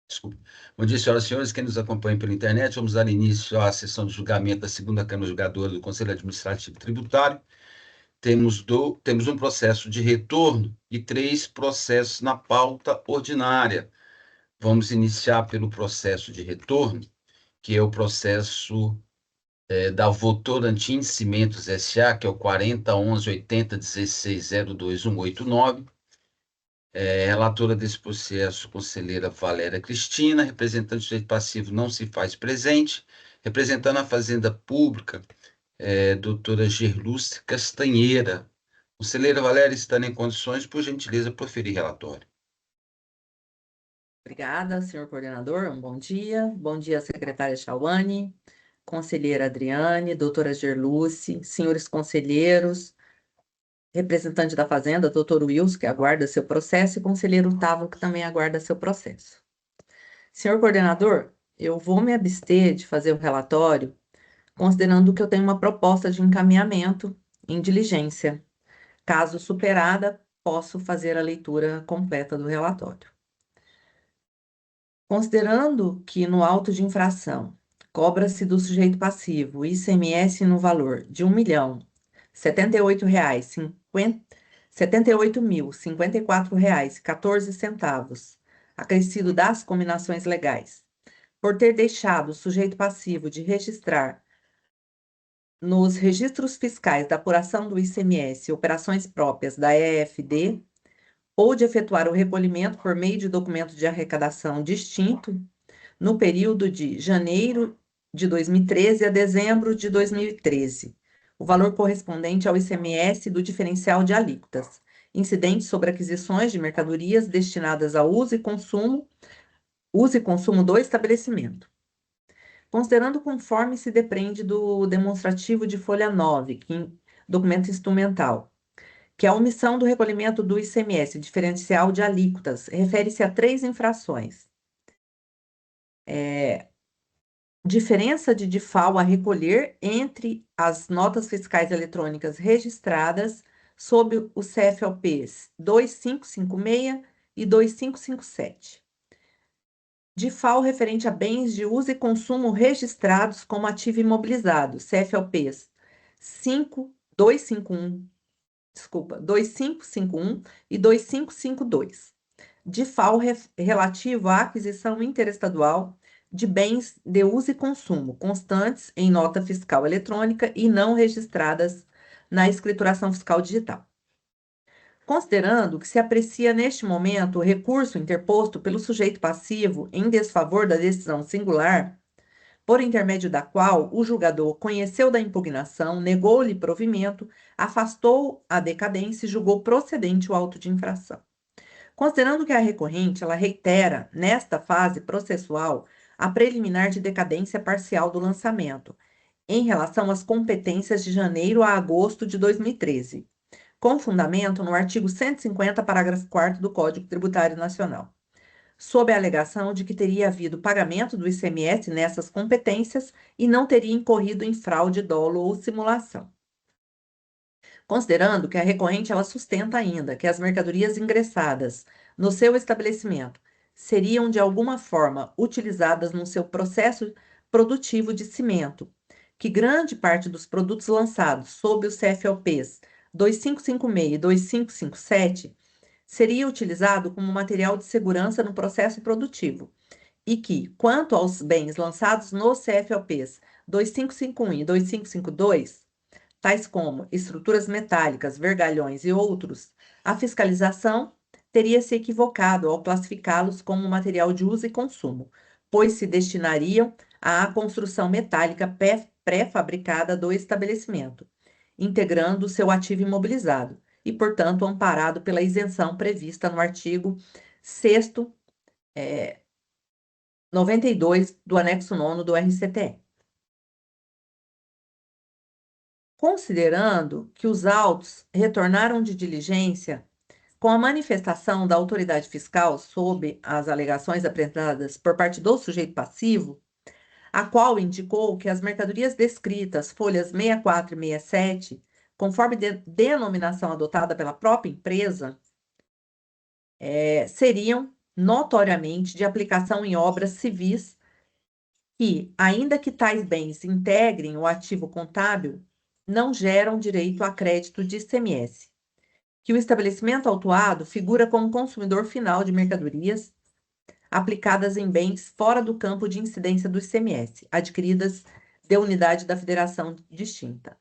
Desculpa. Bom dia, senhoras e senhores, quem nos acompanha pela internet. Vamos dar início à sessão de julgamento da segunda Câmara Julgadora do Conselho Administrativo Tributário. Temos um processo de retorno e 3 processos na pauta ordinária. Vamos iniciar pelo processo de retorno, que é o processo da Votorantim Cimentos S.A., que é o 40.11.80.16.02.189. Relatora desse processo, conselheira Valéria Cristina. Representante do direito passivo não se faz presente. Representando a Fazenda Pública, doutora Gerluce Castanheira. Conselheira Valéria, estando em condições, por gentileza, proferir relatório. Obrigada, senhor coordenador. Um bom dia. Bom dia, secretária Chauane, conselheira Adriane, doutora Gerluce, senhores conselheiros, representante da Fazenda, doutor Wilson, que aguarda seu processo, e conselheiro Otávio, que também aguarda seu processo. Senhor coordenador, eu vou me abster de fazer o relatório, considerando que eu tenho uma proposta de encaminhamento em diligência. Caso superada, posso fazer a leitura completa do relatório. Considerando que no auto de infração cobra-se do sujeito passivo ICMS no valor de R$ 1.078.054,14, acrescido das combinações legais, por ter deixado o sujeito passivo de registrar nos registros fiscais da apuração do ICMS operações próprias da EFD, ou de efetuar o recolhimento por meio de documento de arrecadação distinto no período de janeiro de 2013 a dezembro de 2013, o valor correspondente ao ICMS do diferencial de alíquotas, incidente sobre aquisições de mercadorias destinadas ao uso e consumo do estabelecimento. Considerando conforme se depreende do demonstrativo de folha 9, documento instrumental, que a omissão do recolhimento do ICMS diferencial de alíquotas refere-se a 3 infrações. Diferença de DIFAL a recolher entre as notas fiscais eletrônicas registradas sob os CFLPs 2556 e 2557. DIFAL referente a bens de uso e consumo registrados como ativo imobilizado, CFLPs 2551 e 2552. DIFAL relativo à aquisição interestadual de bens de uso e consumo, constantes em nota fiscal eletrônica e não registradas na escrituração fiscal digital. Considerando que se aprecia neste momento o recurso interposto pelo sujeito passivo em desfavor da decisão singular, por intermédio da qual o julgador conheceu da impugnação, negou-lhe provimento, afastou a decadência e julgou procedente o auto de infração. Considerando que a recorrente, ela reitera, nesta fase processual, a preliminar de decadência parcial do lançamento, em relação às competências de janeiro a agosto de 2013, com fundamento no artigo 150, parágrafo 4º do Código Tributário Nacional, sob a alegação de que teria havido pagamento do ICMS nessas competências e não teria incorrido em fraude, dolo ou simulação. Considerando que a recorrente ela sustenta ainda que as mercadorias ingressadas no seu estabelecimento seriam de alguma forma utilizadas no seu processo produtivo de cimento, que grande parte dos produtos lançados sob os CFLPs 2556 e 2557 seria utilizado como material de segurança no processo produtivo, e que, quanto aos bens lançados nos CFLPs 2551 e 2552, tais como estruturas metálicas, vergalhões e outros, a fiscalização teria se equivocado ao classificá-los como material de uso e consumo, pois se destinariam à construção metálica pré-fabricada do estabelecimento, integrando o seu ativo imobilizado e, portanto, amparado pela isenção prevista no artigo 6º, 92 do anexo 9º do RCTE. Considerando que os autos retornaram de diligência com a manifestação da autoridade fiscal sob as alegações apresentadas por parte do sujeito passivo, a qual indicou que as mercadorias descritas, folhas 64 e 67, conforme denominação adotada pela própria empresa, seriam notoriamente de aplicação em obras civis que, ainda que tais bens integrem o ativo contábil, não geram direito a crédito de ICMS, que o estabelecimento autuado figura como consumidor final de mercadorias aplicadas em bens fora do campo de incidência do ICMS, adquiridas de unidade da federação distinta.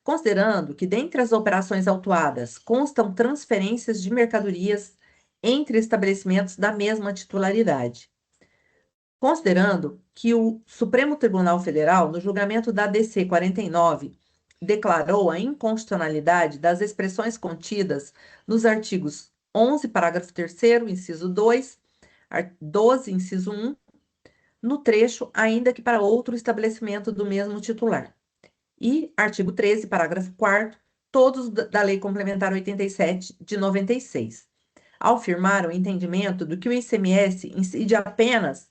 Considerando que, dentre as operações autuadas, constam transferências de mercadorias entre estabelecimentos da mesma titularidade. Considerando que o Supremo Tribunal Federal, no julgamento da DC 49, declarou a inconstitucionalidade das expressões contidas nos artigos 11, parágrafo 3º, inciso 2, 12, inciso 1, no trecho, ainda que para outro estabelecimento do mesmo titular. E artigo 13, parágrafo 4º, todos da Lei Complementar 87, de 96, ao firmar o entendimento do que o ICMS incide apenas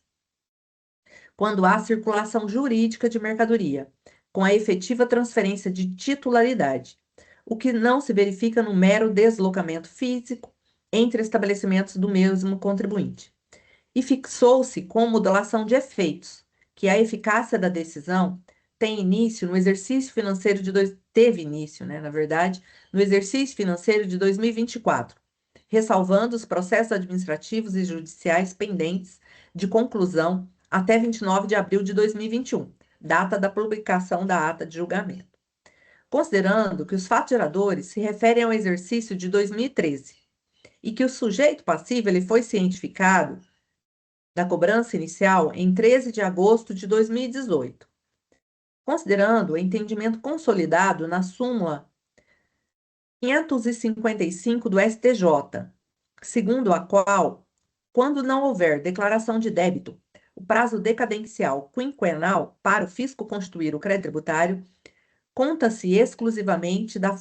quando há circulação jurídica de mercadoria, com a efetiva transferência de titularidade, o que não se verifica no mero deslocamento físico entre estabelecimentos do mesmo contribuinte. E fixou-se com modulação de efeitos, que a eficácia da decisão tem início no exercício financeiro teve início, na verdade, no exercício financeiro de 2024, ressalvando os processos administrativos e judiciais pendentes de conclusão até 29 de abril de 2021, data da publicação da ata de julgamento. Considerando que os fatos geradores se referem ao exercício de 2013 e que o sujeito passivo ele foi cientificado da cobrança inicial em 13 de agosto de 2018. Considerando o entendimento consolidado na súmula 555 do STJ, segundo a qual, quando não houver declaração de débito, o prazo decadencial quinquenal para o fisco constituir o crédito tributário conta-se exclusivamente na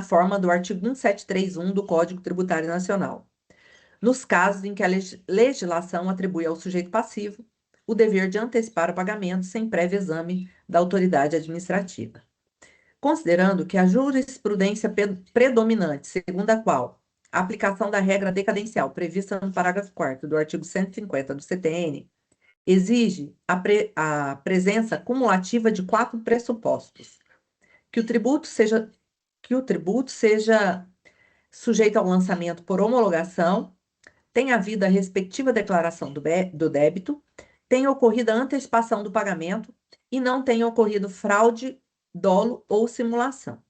forma do artigo 1731 do Código Tributário Nacional, nos casos em que a legislação atribui ao sujeito passivo o dever de antecipar o pagamento sem prévio exame da autoridade administrativa. Considerando que a jurisprudência predominante, segundo a qual a aplicação da regra decadencial prevista no parágrafo 4º do artigo 150 do CTN exige a presença cumulativa de 4 pressupostos: que o tributo seja sujeito ao lançamento por homologação, tenha havido a respectiva declaração do débito, tenha ocorrido a antecipação do pagamento e não tenha ocorrido fraude, dolo ou simulação.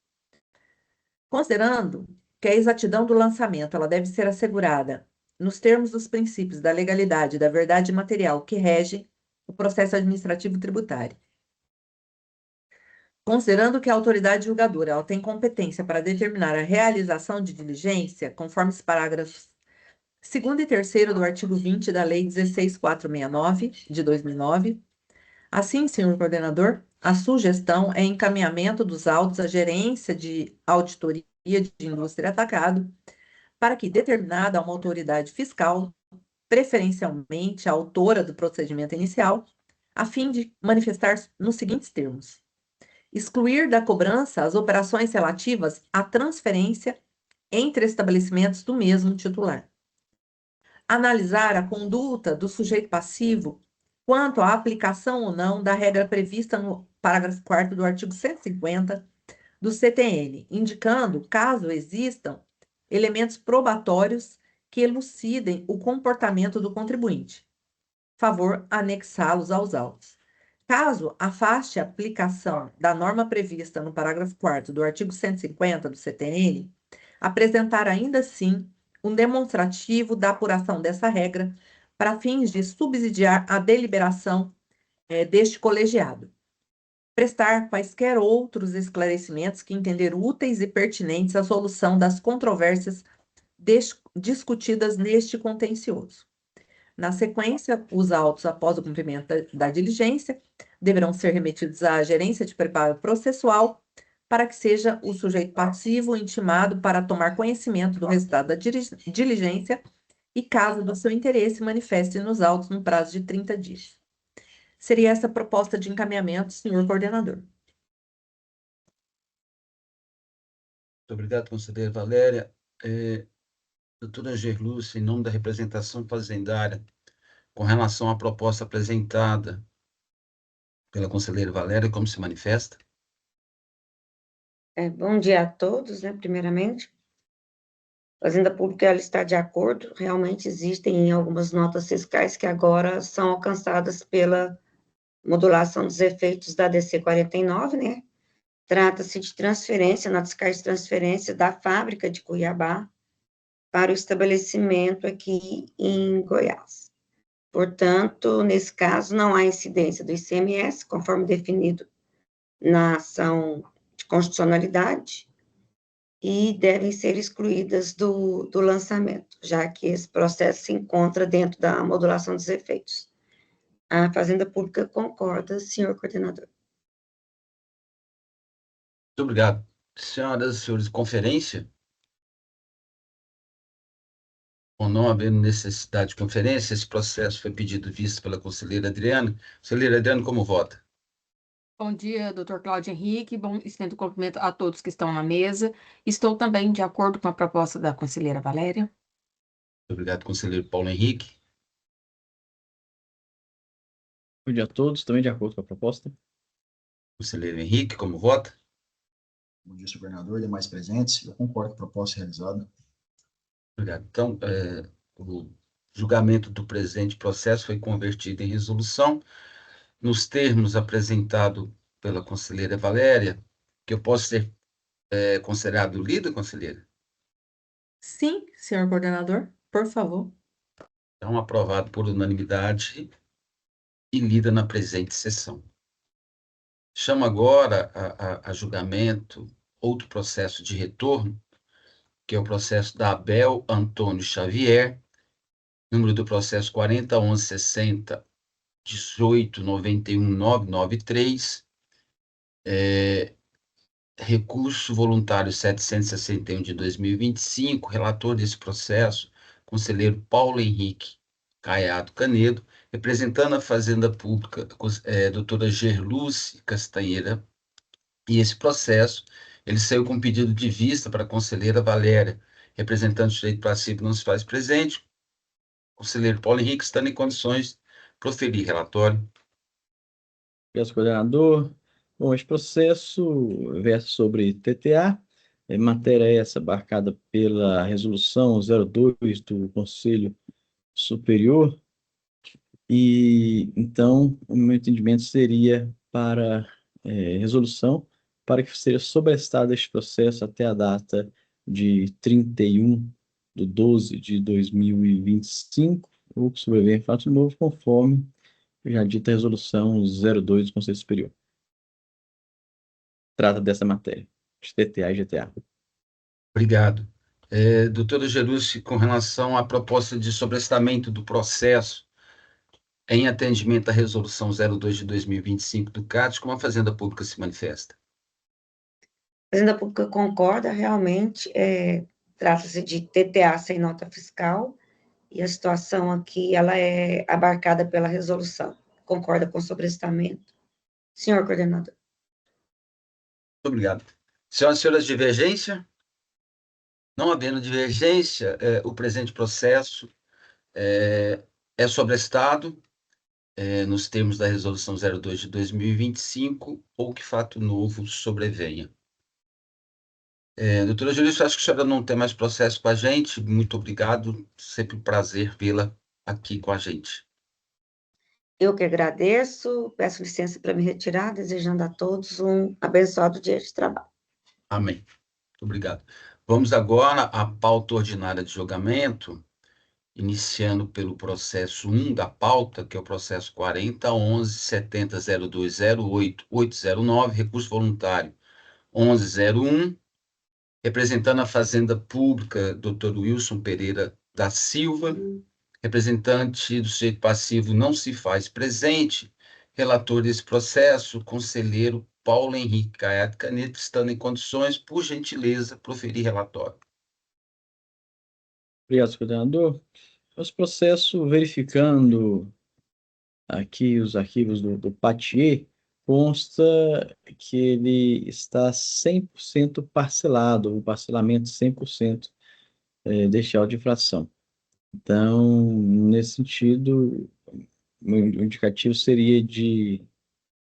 Considerando que a exatidão do lançamento ela deve ser assegurada nos termos dos princípios da legalidade e da verdade material que regem o processo administrativo tributário. Considerando que a autoridade julgadora ela tem competência para determinar a realização de diligência, conforme os parágrafos 2º e 3º do artigo 20 da Lei 16.469, de 2009. Assim, senhor coordenador, a sugestão é encaminhamento dos autos à gerência de auditoria de indústria e atacado, para que, determinada uma autoridade fiscal, preferencialmente a autora do procedimento inicial, a fim de manifestar nos seguintes termos: excluir da cobrança as operações relativas à transferência entre estabelecimentos do mesmo titular. Analisar a conduta do sujeito passivo quanto à aplicação ou não da regra prevista no parágrafo 4º do artigo 150 do CTN, indicando, caso existam, elementos probatórios que elucidem o comportamento do contribuinte. Favor anexá-los aos autos. Caso afaste a aplicação da norma prevista no parágrafo 4º do artigo 150 do CTN, apresentar ainda assim um demonstrativo da apuração dessa regra para fins de subsidiar a deliberação deste colegiado. Prestar quaisquer outros esclarecimentos que entender úteis e pertinentes à solução das controvérsias discutidas neste contencioso. Na sequência, os autos, após o cumprimento da diligência, deverão ser remetidos à gerência de preparo processual para que seja o sujeito passivo intimado para tomar conhecimento do resultado da diligência e, caso do seu interesse, manifeste nos autos no prazo de 30 dias. Seria essa a proposta de encaminhamento, senhor coordenador. Muito obrigado, conselheira Valéria. Doutora Gerlúcia, em nome da representação fazendária, com relação à proposta apresentada pela conselheira Valéria, como se manifesta? Bom dia a todos, né, primeiramente. A Fazenda Pública, ela está de acordo, realmente existem algumas notas fiscais que agora são alcançadas pela modulação dos efeitos da DC 49, né? Trata-se de transferência, notas fiscais de transferência da fábrica de Cuiabá para o estabelecimento aqui em Goiás. Portanto, nesse caso, não há incidência do ICMS, conforme definido na ação de constitucionalidade, e devem ser excluídas do lançamento, já que esse processo se encontra dentro da modulação dos efeitos. A Fazenda Pública concorda, senhor coordenador. Muito obrigado. Senhoras e senhores, conferência? Ou não havendo necessidade de conferência, esse processo foi pedido e visto pela conselheira Adriana. Conselheira Adriana, como vota? Bom dia, doutor Cláudio Henrique. Bom, estendo cumprimento a todos que estão na mesa. Estou também de acordo com a proposta da conselheira Valéria. Muito obrigado, conselheiro Paulo Henrique. Bom dia a todos, também de acordo com a proposta. Conselheiro Henrique, como vota? Bom dia, senhor governador e demais presentes. Eu concordo com a proposta realizada. Obrigado. Então, o julgamento do presente processo foi convertido em resolução nos termos apresentados pela conselheira Valéria, que eu posso ser considerado lido, conselheira? Sim, senhor coordenador, por favor. Então, aprovado por unanimidade e lida na presente sessão. Chamo agora a julgamento outro processo de retorno, que é o processo da Abel Antônio Xavier, número do processo 40.11.60, 18.91.993, recurso voluntário 761 de 2025, relator desse processo, conselheiro Paulo Henrique Caiado Canedo, representando a Fazenda Pública, doutora Gerluce Castanheira, e esse processo, ele saiu com pedido de vista para a conselheira Valéria, representante do direito passivo não se faz presente, conselheiro Paulo Henrique, estando em condições de proferir relatório. Obrigado, coordenador. Bom, este processo versa sobre TTA, matéria essa abarcada pela resolução 02 do Conselho Superior, e então o meu entendimento seria para resolução, para que seja sobrestado este processo até a data de 31/12 de 2025, ou que sobrevier fato novo, conforme já dita a resolução 02 do Conselho Superior. Trata dessa matéria, de TTA e GTA. Obrigado. Doutora Gerússi, com relação à proposta de sobrestamento do processo em atendimento à resolução 02 de 2025 do CAD, como a Fazenda Pública se manifesta? A Fazenda Pública concorda, realmente, trata-se de TTA sem nota fiscal, e a situação aqui, ela é abarcada pela resolução. Concorda com o sobrestamento. Senhor coordenador. Muito obrigado. Senhoras e senhores, divergência? Não havendo divergência, o presente processo é sobrestado nos termos da resolução 02 de 2025, ou que fato novo sobrevenha. Doutora Júlia, acho que a senhora não tem mais processo com a gente. Muito obrigado. Sempre um prazer vê-la aqui com a gente. Eu que agradeço, peço licença para me retirar, desejando a todos um abençoado dia de trabalho. Amém. Muito obrigado. Vamos agora à pauta ordinária de julgamento, iniciando pelo processo 1 da pauta, que é o processo 40.11.70.02.08.809, recurso voluntário 1101, representando a Fazenda Pública, Dr. Wilson Pereira da Silva, representante do sujeito passivo não se faz presente, relator desse processo, conselheiro Paulo Henrique Caiado Canedo, estando em condições, por gentileza, proferir relatório. Obrigado, coordenador. Nosso processo, verificando aqui os arquivos do PATIE, consta que ele está 100% parcelado, o parcelamento 100%. deste auto de infração. Então, nesse sentido, o indicativo seria de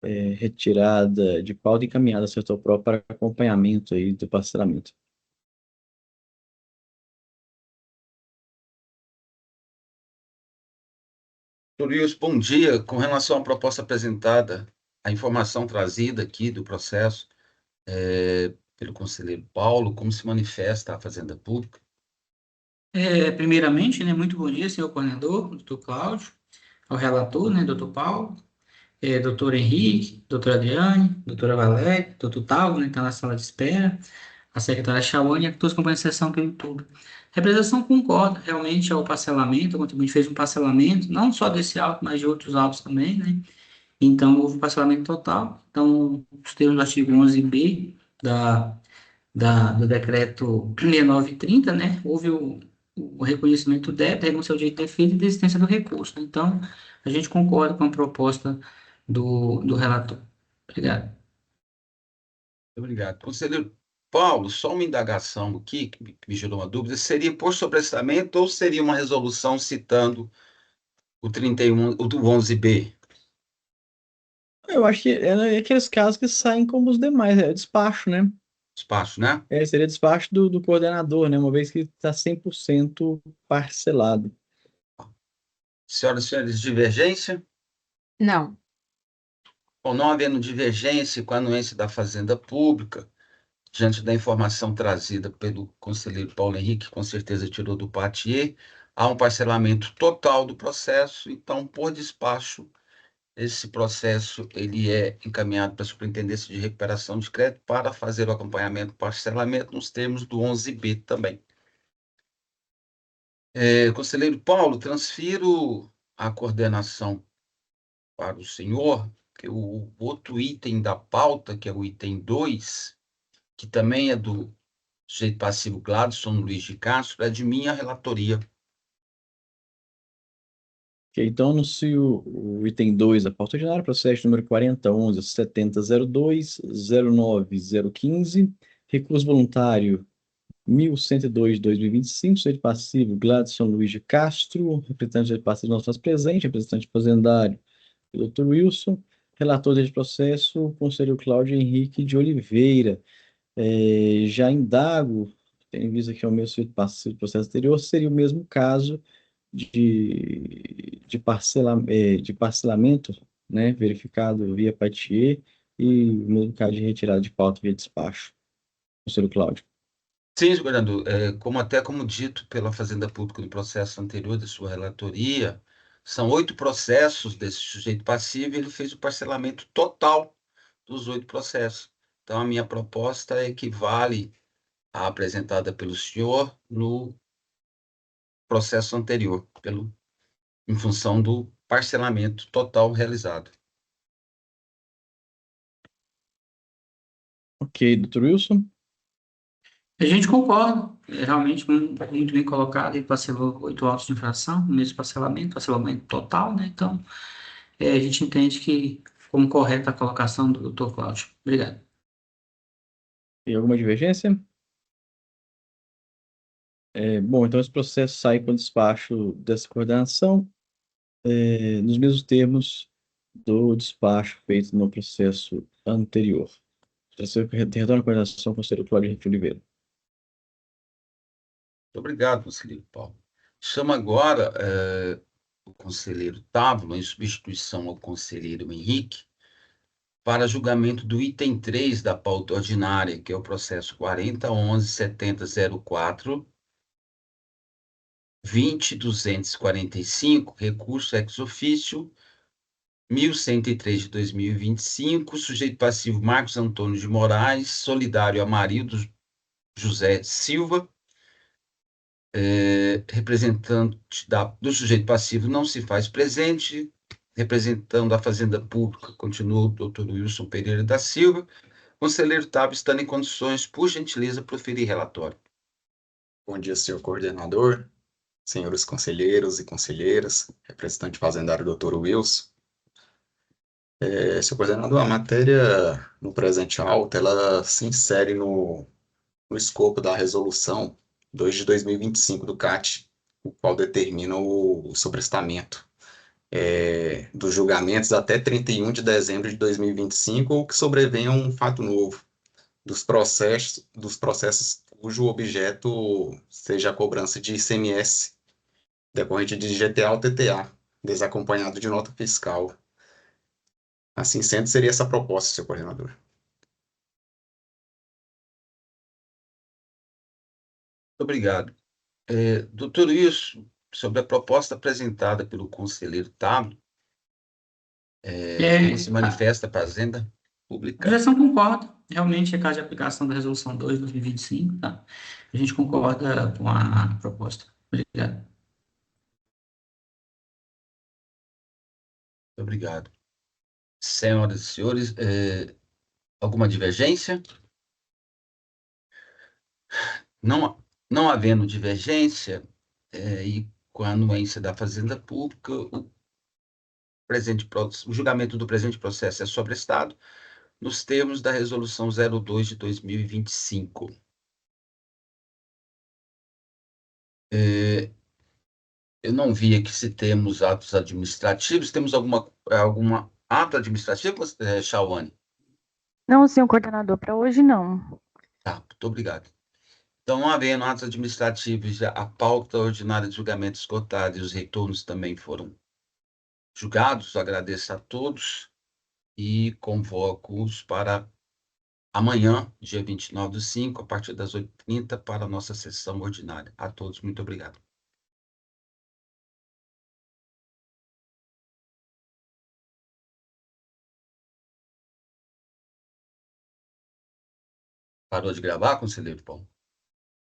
retirada de pauta e encaminhada ao setor próprio para acompanhamento aí do parcelamento. Doutor Wilson, bom dia. Com relação à proposta apresentada, a informação trazida aqui do processo pelo conselheiro Paulo, como se manifesta a Fazenda Pública? Primeiramente, né, muito bom dia, senhor coordenador, doutor Cláudio, ao relator, né, doutor Paulo, doutor Henrique, doutora Adriane, doutora Valéria, doutor Tavo, né, que está na sala de espera, a secretária Chauane e a todos os companheiros de sessão pelo YouTube. A representação concorda realmente ao parcelamento, o contribuinte fez um parcelamento, não só desse auto, mas de outros autos também, né? Então, houve parcelamento total. Então, os termos do artigo 11b do decreto 6930, né? Houve o reconhecimento do débito, reconheceu o direito de defesa e desistência do recurso. Então, a gente concorda com a proposta do relator. Obrigado. Obrigado. Conselheiro Paulo, só uma indagação aqui que me gerou uma dúvida. Seria por sobrestamento ou seria uma resolução citando o 31, o do 11B? Eu acho que é aqueles casos que saem como os demais, é despacho, né? Despacho, né? Seria despacho do coordenador, né? Uma vez que está 100% parcelado. Senhoras e senhores, divergência? Não. Ou não havendo divergência com a anuência da Fazenda Pública, diante da informação trazida pelo conselheiro Paulo Henrique, com certeza tirou do Patier, há um parcelamento total do processo, então, por despacho, esse processo ele é encaminhado para a Superintendência de Recuperação de Crédito para fazer o acompanhamento do parcelamento nos termos do 11B também. Conselheiro Paulo, transfiro a coordenação para o senhor, que o outro item da pauta, que é o item 2, que também é do sujeito passivo Gladson Luiz de Castro, é de minha relatoria. Ok, então, anuncio o item 2 da pauta ordinária, processo número 4011-7002-09015, recurso voluntário 1102 de 2025, sujeito passivo Gladson Luiz de Castro, representante de passivo não faz presente, representante fazendário, Dr. Wilson, relator deste processo, o conselheiro Cláudio Henrique de Oliveira. Já indago, tendo em vista que é o mesmo sujeito passivo do processo anterior, seria o mesmo caso de parcelamento, né, verificado via Patier e o mesmo caso de retirada de pauta via despacho. Conselheiro Cláudio. Sim, governador, como dito pela Fazenda Pública no processo anterior de sua relatoria, são 8 processos desse sujeito passivo e ele fez o parcelamento total dos 8 processos. Então, a minha proposta equivale à apresentada pelo senhor no processo anterior, em função do parcelamento total realizado. Ok, Dr. Wilson. A gente concorda, realmente muito bem colocado, ele parcelou 8 autos de infração, no mesmo parcelamento total, né? Então, a gente entende que como correta a colocação do Dr. Cláudio. Obrigado. Tem alguma divergência? Bom, então esse processo sai com despacho dessa coordenação, nos mesmos termos do despacho feito no processo anterior. Você retorna a coordenação com o conselheiro Cláudio Henrique Oliveira. Muito obrigado, conselheiro Paulo. Chamo agora o conselheiro Távolo, em substituição ao conselheiro Henrique, para julgamento do item 3 da pauta ordinária, que é o processo 4011-7004, 20.245, recurso ex ofício 1103 de 2025, sujeito passivo Marcos Antônio de Moraes, solidário Amarildo José Silva, representante do sujeito passivo não se faz presente, representando a Fazenda Pública, continua o doutor Wilson Pereira da Silva. Conselheiro Távio, estando em condições, por gentileza, proferir relatório. Bom dia, senhor coordenador, senhores conselheiros e conselheiras, representante fazendário doutor Wilson. Senhor coordenador, a matéria no presente auto, ela se insere no escopo da resolução 2 de 2025 do CAT, o qual determina o sobrestamento dos julgamentos até 31 de dezembro de 2025 ou que sobrevenha um fato novo dos processos cujo objeto seja a cobrança de ICMS decorrente de GTA ou TTA, desacompanhado de nota fiscal. Assim sendo, seria essa a proposta, senhor coordenador. Muito obrigado. Doutor Wilson, sobre a proposta apresentada pelo conselheiro Tablo, como se manifesta para a Fazenda A Pública? direção concorda, realmente é caso de aplicação da Resolução 2 de 2025, tá? A gente concorda com a proposta. Obrigado. Muito obrigado. Senhoras e senhores, alguma divergência? Não havendo divergência, e com a anuência da Fazenda Pública, o julgamento do presente processo é sobrestado nos termos da Resolução 02 de 2025. Eu não vi aqui se temos atos administrativos. Temos alguma ato administrativo, Chauane? Não, senhor coordenador, para hoje não. Tá, muito obrigado. Então, não havendo atos administrativos, a pauta ordinária de julgamento esgotada e os retornos também foram julgados. Eu agradeço a todos e convoco-os para amanhã, dia 29/5, a partir das 8h30, para a nossa sessão ordinária. A todos, muito obrigado. Parou de gravar, conselheiro Paulo?